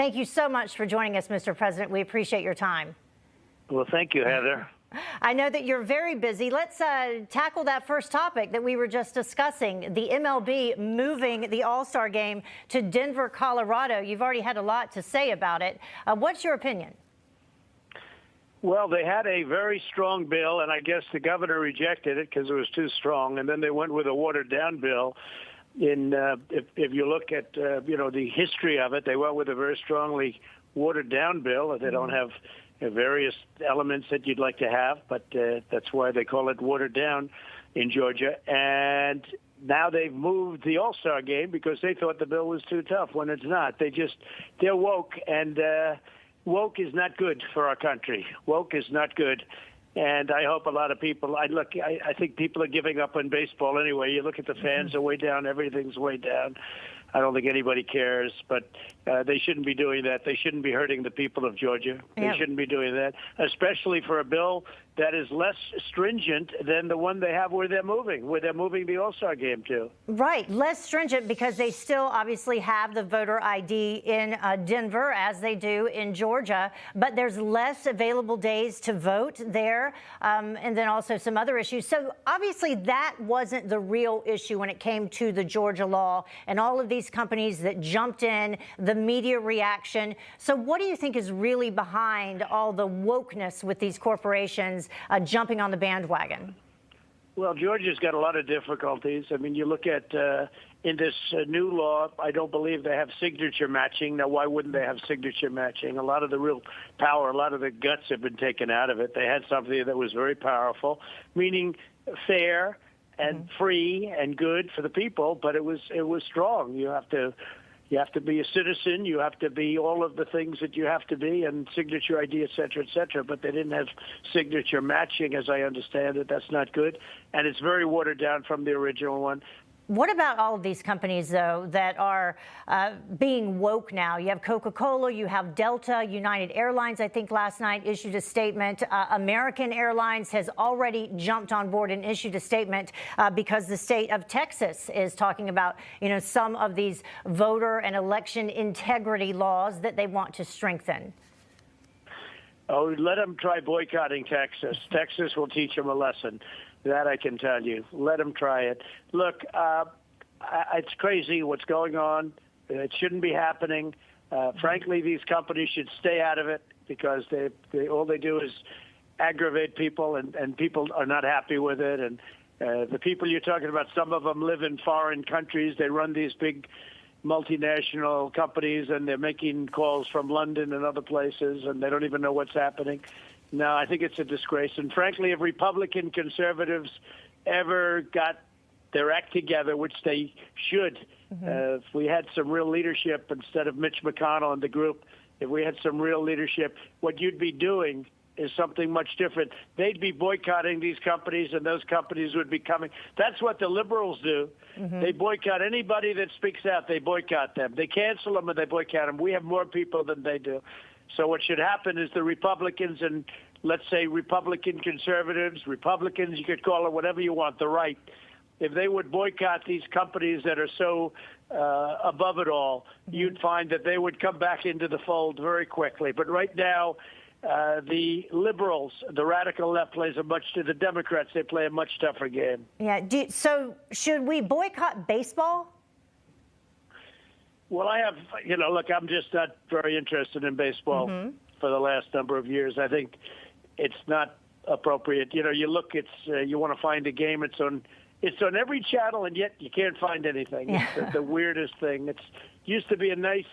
Thank you so much for joining us, Mr. President. We appreciate your time. Well, thank you, Heather. I know that you're very busy. Let's tackle that first topic that we were just discussing, the MLB moving the All-Star game to Denver, Colorado. You've already had a lot to say about it. What's your opinion? Well, they had a very strong bill, and I guess the governor rejected it because it was too strong, and then they went with a watered-down bill. If you look at the history of it, they went with a very strongly watered-down bill. They don't have various elements that you'd like to have, but that's why they call it watered down in Georgia. And now they've moved the All-Star game because they thought the bill was too tough when it's not. They're woke, and woke is not good for our country. Woke is not good. And I hope a lot of people, I think people are giving up on baseball anyway. You look at the fans are way down, everything's way down. I don't think anybody cares, but they shouldn't be doing that. They shouldn't be hurting the people of Georgia. They shouldn't be doing that, especially for a bill that is less stringent than the one they have where they're moving the All-Star game to. Right, less stringent because they still obviously have the voter ID in Denver as they do in Georgia, but there's less available days to vote there, and then also some other issues. So obviously that wasn't the real issue when it came to the Georgia law and all of these companies that jumped in, the media reaction. So what do you think is really behind all the wokeness with these corporations jumping on the bandwagon? Well, Georgia's got a lot of difficulties. I mean, you look at in this new law, I don't believe they have signature matching. Now, why wouldn't they have signature matching? A lot of the real power, a lot of the guts have been taken out of it. They had something that was very powerful, meaning fair and free and good for the people, but it was strong. You have to be a citizen. You have to be all of the things that you have to be, and signature ID, et cetera, et cetera. But they didn't have signature matching, as I understand it. That's not good, and it's very watered down from the original one. What about all of these companies, though, that are being woke now? You have Coca-Cola, you have Delta, United Airlines, I think last night issued a statement. American Airlines has already jumped on board and issued a statement because the state of Texas is talking about, some of these voter and election integrity laws that they want to strengthen. Oh, let them try boycotting Texas. Texas will teach them a lesson. That I can tell you. Let them try it. Look, it's crazy what's going on. It shouldn't be happening. Frankly, these companies should stay out of it because all they do is aggravate people, and people are not happy with it. And the people you're talking about, some of them live in foreign countries. They run these big multinational companies, and they're making calls from London and other places, and they don't even know what's happening. No, I think it's a disgrace. And frankly, if Republican conservatives ever got their act together, which they should, if we had some real leadership instead of Mitch McConnell and the group, if we had some real leadership, what you'd be doing is something much different. They'd be boycotting these companies, and those companies would be coming. That's what the liberals do. They boycott anybody that speaks out. They boycott them. They cancel them, and they boycott them. We have more people than they do. So what should happen is the Republicans and, let's say, Republican conservatives, Republicans, you could call it whatever you want, the right, if they would boycott these companies that are so above it all, you'd find that they would come back into the fold very quickly. But right now, the liberals, the radical left, the Democrats, they play a much tougher game. Yeah. So should we boycott baseball? Well, look, I'm just not very interested in baseball for the last number of years. I think it's not appropriate. You look, you want to find a game. It's on every channel, and yet you can't find anything. Yeah. It's the weirdest thing. It used to be a nice,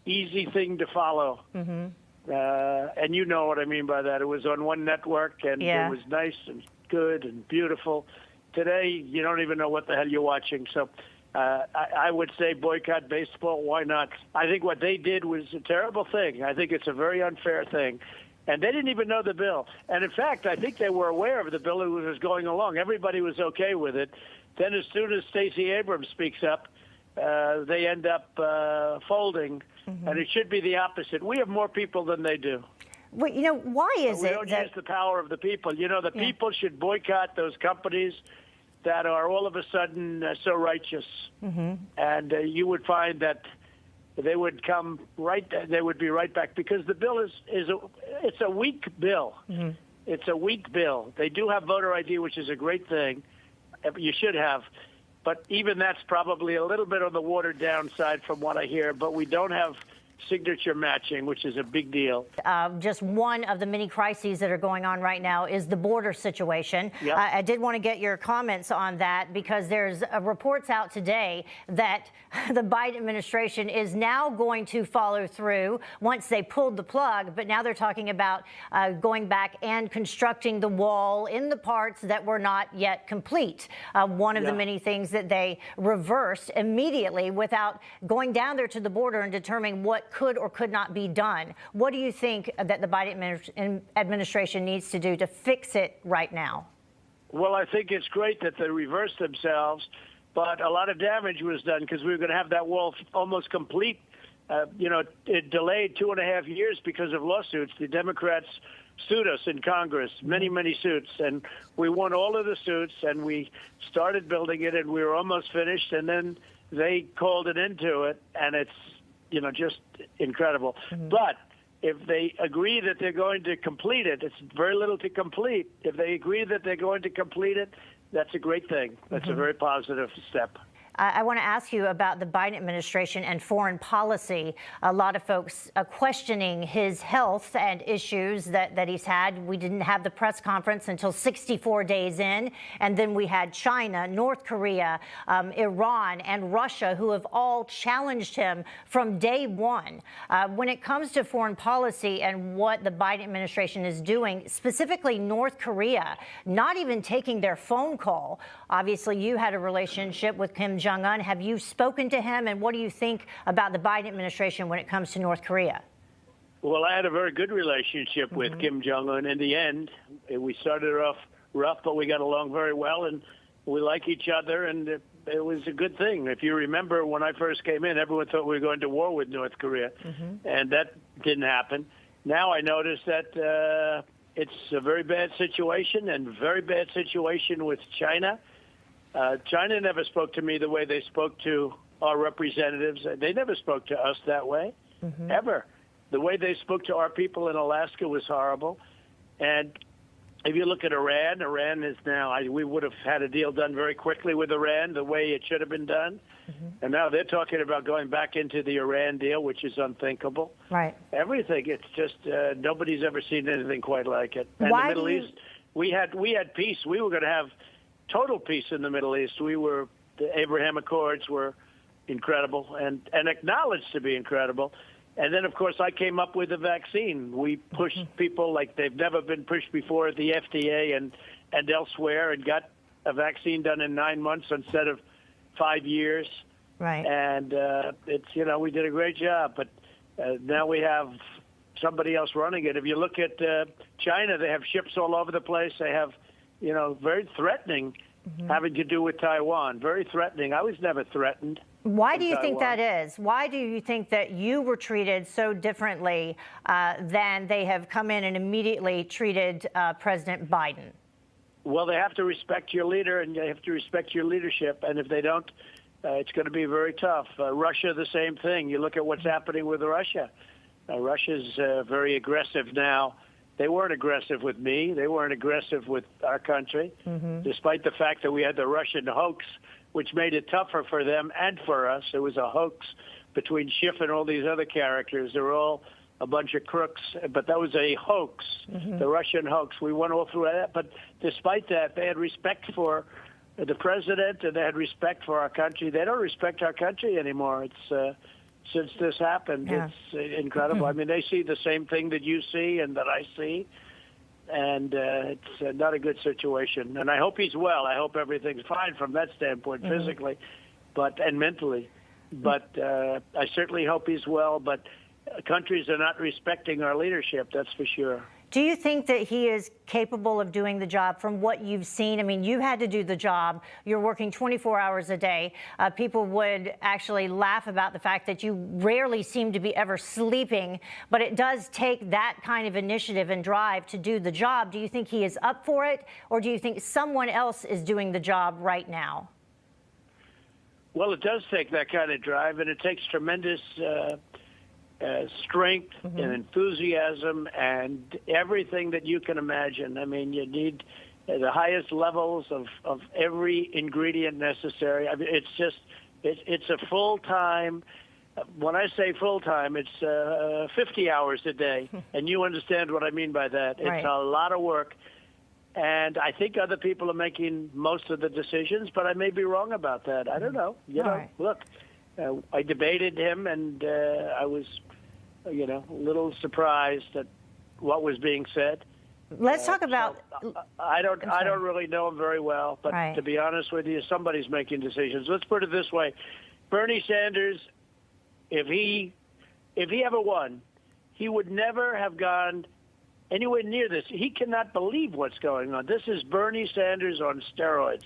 easy thing to follow. And you know what I mean by that. It was on one network, and it was nice and good and beautiful. Today, you don't even know what the hell you're watching. So I would say boycott baseball. Why not? I think what they did was a terrible thing. I think it's a very unfair thing. And they didn't even know the bill. And, in fact, I think they were aware of the bill as it was going along. Everybody was okay with it. Then as soon as Stacey Abrams speaks up, they end up folding. And it should be the opposite. We have more people than they do. Well, why is it we don't use the power of the people? The people should boycott those companies that are all of a sudden so righteous. And you would find that they would come right. They would be right back because the bill it's a weak bill. Mm-hmm. It's a weak bill. They do have voter ID, which is a great thing. You should have. But even that's probably a little bit on the watered down side from what I hear. But we don't have signature matching, which is a big deal. Just one of the many crises that are going on right now is the border situation. Yep. I did want to get your comments on that because there's reports out today that the Biden administration is now going to follow through once they pulled the plug, but now they're talking about going back and constructing the wall in the parts that were not yet complete. One of the many things that they reversed immediately without going down there to the border and determining what could or could not be done. What do you think that the Biden administration needs to do to fix it right now? Well, I think it's great that they reversed themselves, but a lot of damage was done because we were going to have that wall almost complete. It delayed 2.5 years because of lawsuits. The Democrats sued us in Congress, many, many suits, and we won all of the suits, and we started building it, and we were almost finished, and then they called an end to it, and it's just incredible. Mm-hmm. But if they agree that they're going to complete it, it's very little to complete. If they agree that they're going to complete it, that's a great thing. That's a very positive step. I want to ask you about the Biden administration and foreign policy. A lot of folks questioning his health and issues that he's had. We didn't have the press conference until 64 days in, and then we had China, North Korea, Iran, and Russia, who have all challenged him from day one. When it comes to foreign policy and what the Biden administration is doing, specifically North Korea, not even taking their phone call. Obviously, you had a relationship with Kim Jong-un. Have you spoken to him, and what do you think about the Biden administration when it comes to North Korea? Well, I had a very good relationship with Kim Jong-un. In the end, we started off rough, but we got along very well, and we like each other, and it was a good thing. If you remember, when I first came in, everyone thought we were going to war with North Korea, and that didn't happen. Now I notice that it's a very bad situation, and very bad situation with China. China never spoke to me the way they spoke to our representatives. They never spoke to us that way, ever. The way they spoke to our people in Alaska was horrible. And if you look at Iran, Iran is now, we would have had a deal done very quickly with Iran the way it should have been done. And now they're talking about going back into the Iran deal, which is unthinkable. Right. Everything. It's just nobody's ever seen anything quite like it. And Why the Middle East, we had peace. We were going to have total peace in the Middle East. The Abraham Accords were incredible and acknowledged to be incredible. And then, of course, I came up with a vaccine. We pushed people like they've never been pushed before at the FDA and elsewhere, and got a vaccine done in 9 months instead of 5 years. Right. And we did a great job. But now we have somebody else running it. If you look at China, they have ships all over the place. They have very threatening, having to do with Taiwan. Very threatening. I was never threatened. Why do you think that is? Why do you think that you were treated so differently than they have come in and immediately treated President Biden? Well, they have to respect your leader, and they have to respect your leadership. And if they don't, it's going to be very tough. Russia, the same thing. You look at what's happening with Russia. Russia's very aggressive now. They weren't aggressive with me. They weren't aggressive with our country, despite the fact that we had the Russian hoax, which made it tougher for them and for us. It was a hoax between Schiff and all these other characters. They're all a bunch of crooks, but that was a hoax, the Russian hoax. We went all through that. But despite that, they had respect for the president, and they had respect for our country. They don't respect our country anymore. It's since this happened, it's incredible. I mean, they see the same thing that you see and that I see, and it's not a good situation. And I hope he's well. I hope everything's fine from that standpoint, physically, and mentally. But I certainly hope he's well. But countries are not respecting our leadership, that's for sure. Do you think that he is capable of doing the job from what you've seen? I mean, you had to do the job. You're working 24 hours a day. People would actually laugh about the fact that you rarely seem to be ever sleeping, but it does take that kind of initiative and drive to do the job. Do you think he is up for it, or do you think someone else is doing the job right now? Well, it does take that kind of drive, and it takes tremendous strength and enthusiasm and everything that you can imagine. I mean, you need the highest levels of every ingredient necessary. I mean, it's a full-time. When I say full-time, it's 50 hours a day, and you understand what I mean by that. Right. It's a lot of work, and I think other people are making most of the decisions, but I may be wrong about that. I don't know. Right. Look, I debated him, and I was, a little surprised at what was being said. Let's talk about. I don't really know him very well, but Right. to be honest with you, somebody's making decisions. Let's put it this way: Bernie Sanders, if he ever won, he would never have gone anywhere near this. He cannot believe what's going on. This is Bernie Sanders on steroids.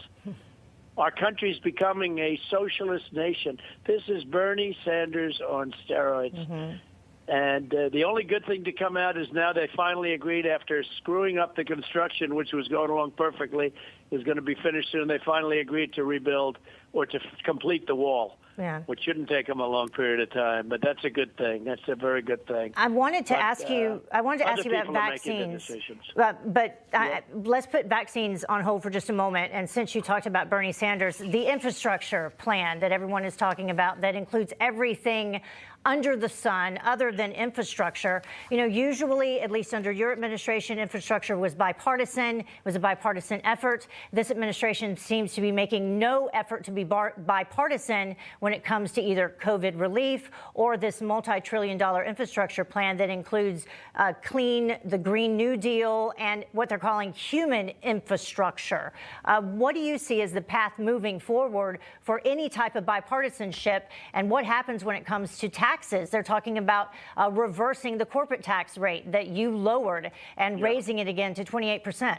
Our country's becoming a socialist nation. This is Bernie Sanders on steroids. And the only good thing to come out is now they finally agreed, after screwing up the construction, which was going along perfectly, is going to be finished soon. They finally agreed to rebuild or to complete the wall, which shouldn't take them a long period of time. But that's a good thing. That's a very good thing. I wanted to ask you about vaccines. But let's put vaccines on hold for just a moment. And since you talked about Bernie Sanders, the infrastructure plan that everyone is talking about that includes everything under the sun other than infrastructure. Usually, at least under your administration, infrastructure was bipartisan. It was a bipartisan effort. This administration seems to be making no effort to be bipartisan when it comes to either COVID relief or this multi-trillion-dollar infrastructure plan that includes the Green New Deal, and what they're calling human infrastructure. What do you see as the path moving forward for any type of bipartisanship, and what happens when it comes to taxes? They're talking about reversing the corporate tax rate that you lowered and raising it again to 28%.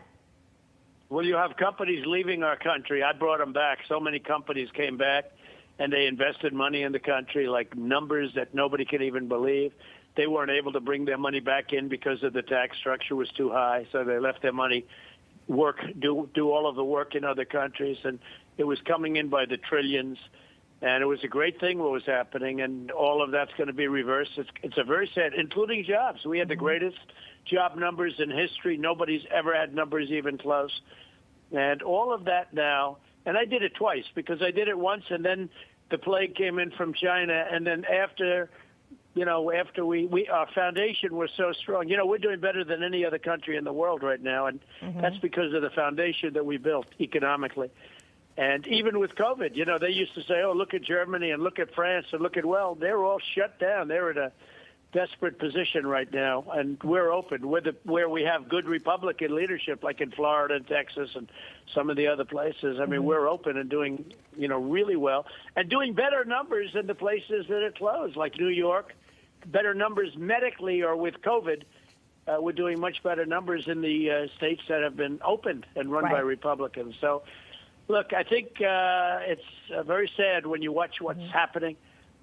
Well, you have companies leaving our country. I brought them back. So many companies came back, and they invested money in the country, like numbers that nobody can even believe. They weren't able to bring their money back in because of the tax structure was too high, so they left their money do all of the work in other countries, and it was coming in by the trillions. And it was a great thing what was happening, and all of that's going to be reversed. It's a very sad, including jobs. We had the greatest job numbers in history. Nobody's ever had numbers even close. And all of that now, and I did it twice, because I did it once, and then the plague came in from China, and then after our foundation was so strong. We're doing better than any other country in the world right now, and that's because of the foundation that we built economically. And even with COVID, they used to say, oh, look at Germany and look at France and they're all shut down. They're in a desperate position right now, and we're open. Where we have good Republican leadership, like in Florida and Texas and some of the other places. I mean, we're open and doing, really well, and doing better numbers than the places that are closed, like New York. Better numbers medically or with COVID. We're doing much better numbers in the states that have been opened and run by Republicans. So, look, I think it's very sad when you watch what's happening.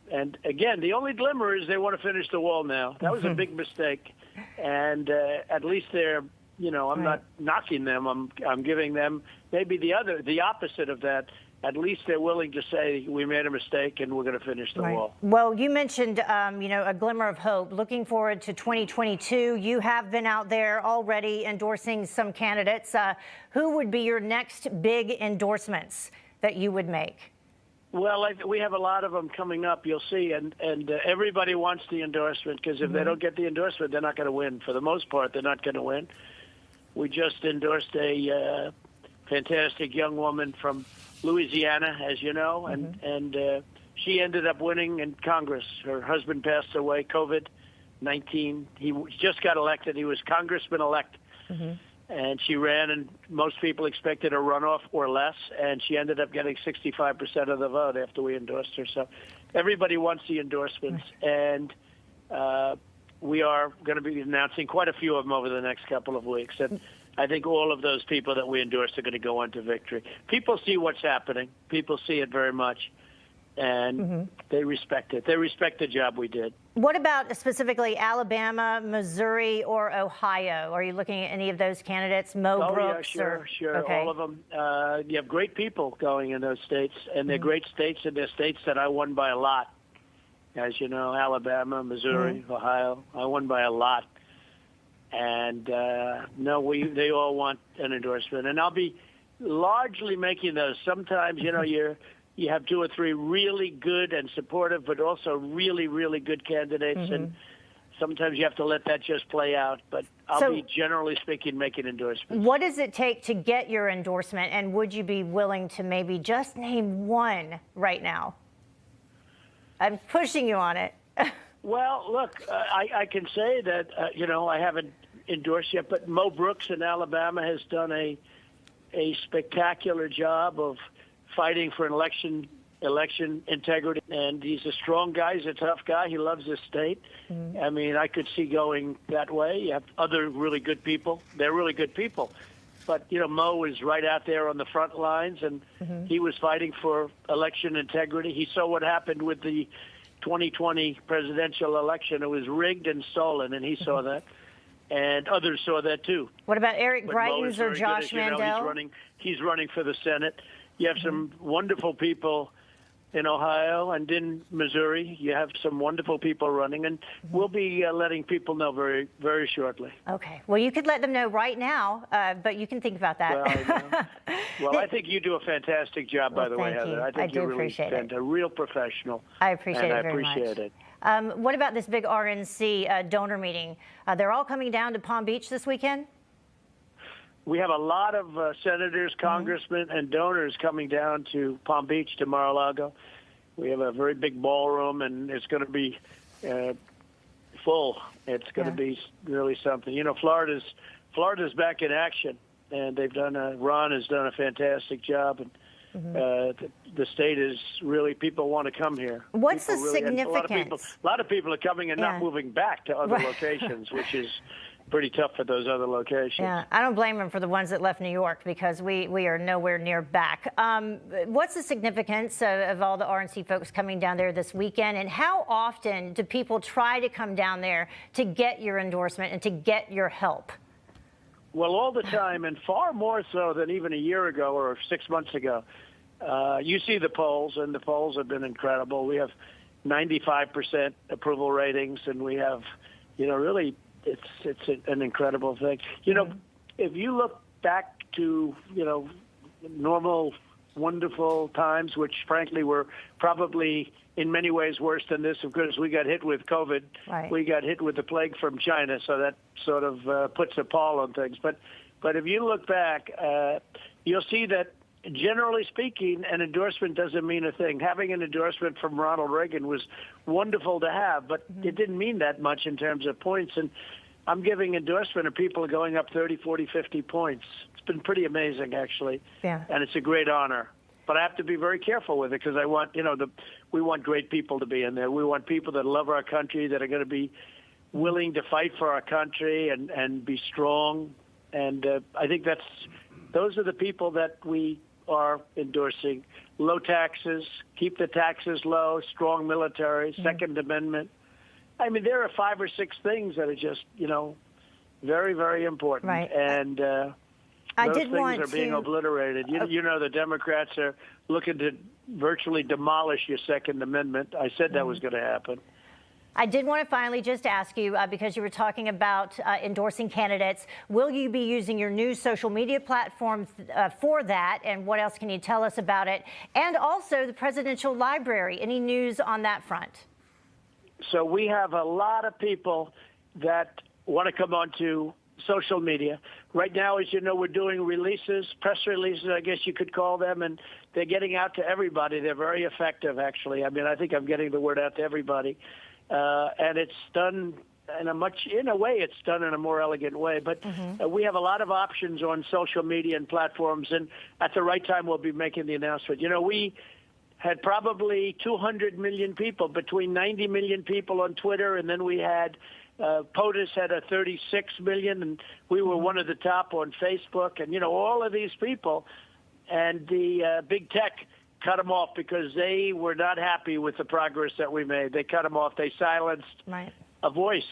And, again, the only glimmer is they want to finish the wall now. That was a big mistake. And at least they're, I'm not knocking them. I'm giving them maybe the opposite of that. At least they're willing to say we made a mistake and we're going to finish the wall. Well, you mentioned, a glimmer of hope. Looking forward to 2022, you have been out there already endorsing some candidates. Who would be your next big endorsements that you would make? Well, we have a lot of them coming up, you'll see, and everybody wants the endorsement, because if they don't get the endorsement, they're not going to win. For the most part, they're not going to win. We just endorsed a fantastic young woman from Louisiana, as you know, and she ended up winning in Congress. Her husband passed away, COVID-19. He just got elected. He was Congressman-elect. And she ran, and most people expected a runoff or less, and she ended up getting 65% of the vote after we endorsed her. So everybody wants the endorsements, and we are going to be announcing quite a few of them over the next couple of weeks. And I think all of those people that we endorse are going to go on to victory. People see what's happening. People see it very much, and they respect it. They respect the job we did. What about specifically Alabama, Missouri, or Ohio? Are you looking at any of those candidates? Mo Brooks? Yeah, sure. Okay. All of them. You have great people going in those states, and they're great states, and they're states that I won by a lot. As you know, Alabama, Missouri, Ohio, I won by a lot. And they all want an endorsement, and I'll be largely making those. Sometimes, you have 2 or 3 really good and supportive, but also really, really good candidates, and sometimes you have to let that just play out. But I'll be, generally speaking, making endorsements. What does it take to get your endorsement, and would you be willing to maybe just name one right now? I'm pushing you on it. Well, look, I can say that, I haven't endorsed yet, but Mo Brooks in Alabama has done a spectacular job of fighting for an election integrity, and he's a strong guy. He's a tough guy. He loves his state. I mean, I could see going that way. You have other really good people. They're really good people. But, Mo is right out there on the front lines, and he was fighting for election integrity. He saw what happened with the 2020 presidential election. It was rigged and stolen, and he saw that. And others saw that, too. What about Eric Greitens or Josh Mandel? He's running for the Senate. You have some wonderful people in Ohio and in Missouri. You have some wonderful people running, and we'll be letting people know very, very shortly. Okay. Well, you could let them know right now, but you can think about that. Well, I think you do a fantastic job, by the way, Heather. I think you're really a real professional. I appreciate it very much. I appreciate it. What about this big RNC donor meeting? They're all coming down to Palm Beach this weekend? We have a lot of senators, congressmen, and donors coming down to Palm Beach, to Mar-a-Lago. We have a very big ballroom, and it's going to be full. It's going to be really something. Florida's back in action, and they've done. Ron has done a fantastic job, and the state is really, people want to come here. What's the significance? A lot of people are coming and not moving back to other locations, which is pretty tough for those other locations. Yeah, I don't blame them for the ones that left New York, because we are nowhere near back. What's the significance of all the RNC folks coming down there this weekend, and how often do people try to come down there to get your endorsement and to get your help? Well, all the time, and far more so than even a year ago or 6 months ago. You see the polls, and the polls have been incredible. We have 95% approval ratings, and we have, really, it's an incredible thing. If you look back to, normal, wonderful times, which frankly were probably in many ways worse than this, because we got hit with COVID. Right. We got hit with the plague from China, so that sort of puts a pall on things. But if you look back, you'll see that, generally speaking, an endorsement doesn't mean a thing. Having an endorsement from Ronald Reagan was wonderful to have, but it didn't mean that much in terms of points. And I'm giving endorsement, and people are going up 30, 40, 50 points. It's been pretty amazing, actually. Yeah. And it's a great honor. But I have to be very careful with it, because I want, we want great people to be in there. We want people that love our country, that are going to be willing to fight for our country and be strong. And I think those are the people that we are endorsing. Low taxes, keep the taxes low, strong military, Second Amendment. I mean, there are 5 or 6 things that are just, very, very important. Right. And those things are being obliterated. The Democrats are looking to virtually demolish your Second Amendment. I said that was going to happen. I did want to finally just ask you, because you were talking about endorsing candidates, will you be using your new social media platforms for that? And what else can you tell us about it? And also the Presidential Library. Any news on that front? So we have a lot of people that want to come onto social media. Right now, as you know, we're doing releases, press releases, I guess you could call them, and they're getting out to everybody. They're very effective, actually. I mean, I think I'm getting the word out to everybody. And it's done in a way, it's done in a more elegant way. But we have a lot of options on social media and platforms, and at the right time, we'll be making the announcement. We had probably 200 million people, between 90 million people on Twitter, and then we had POTUS had a 36 million, and we were one of the top on Facebook. And, all of these people, and the big tech cut them off because they were not happy with the progress that we made. They cut them off. They silenced a voice,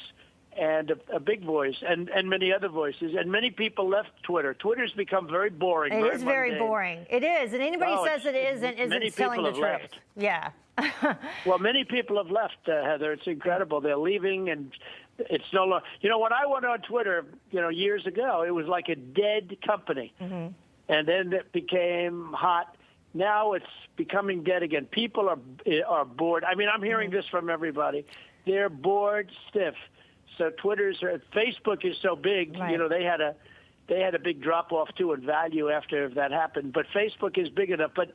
and a big voice, and many other voices. And many people left Twitter. Twitter's become very boring. It is very boring. It is. And anybody who says it isn't telling the truth. Left. Yeah. Well, many people have left, Heather. It's incredible. They're leaving, and it's no longer. You know, when I went on Twitter, years ago, it was like a dead company. Mm-hmm. And then it became hot. Now it's becoming dead again. People are bored. I mean, I'm hearing this from everybody. They're bored stiff. So Facebook is so big. Right. They had a big drop off too in value after that happened. But Facebook is big enough. But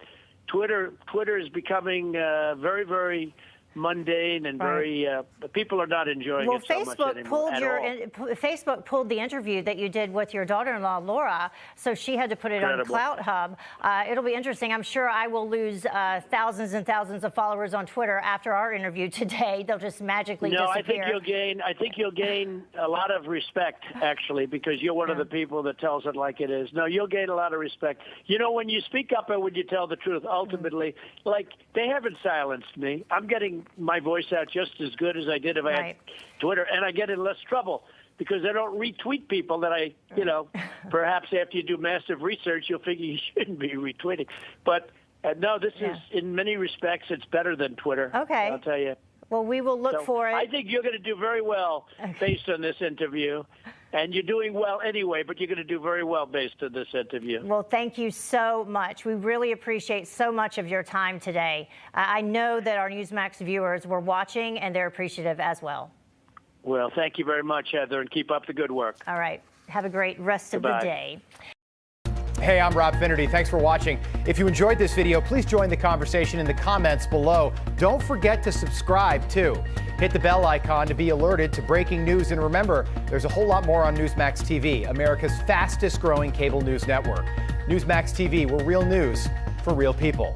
Twitter is becoming very, very mundane and very people are not enjoying it so much anymore at all. Facebook pulled the interview that you did with your daughter-in-law Laura, so she had to put it on Clout Hub. It'll be interesting. I'm sure I will lose thousands and thousands of followers on Twitter after our interview today. They'll just magically disappear. I think you'll gain a lot of respect, actually, because you're one of the people that tells it like it is. No, you'll gain a lot of respect. When you speak up and when you tell the truth, ultimately, like they haven't silenced me. I'm getting my voice out just as good as I did if I had Twitter, and I get in less trouble because I don't retweet people that perhaps after you do massive research, you'll figure you shouldn't be retweeting. But no, this is, in many respects, it's better than Twitter. Okay. I'll tell you. Well, we will look for it. I think you're going to do very well based on this interview. And you're doing well anyway, but you're going to do very well based on this interview. Well, thank you so much. We really appreciate so much of your time today. I know that our Newsmax viewers were watching, and they're appreciative as well. Well, thank you very much, Heather, and keep up the good work. All right. Have a great rest of the day. Hey, I'm Rob Finnerty. Thanks for watching. If you enjoyed this video, please join the conversation in the comments below. Don't forget to subscribe, too. Hit the bell icon to be alerted to breaking news. And remember, there's a whole lot more on Newsmax TV, America's fastest growing cable news network. Newsmax TV, we're real news for real people.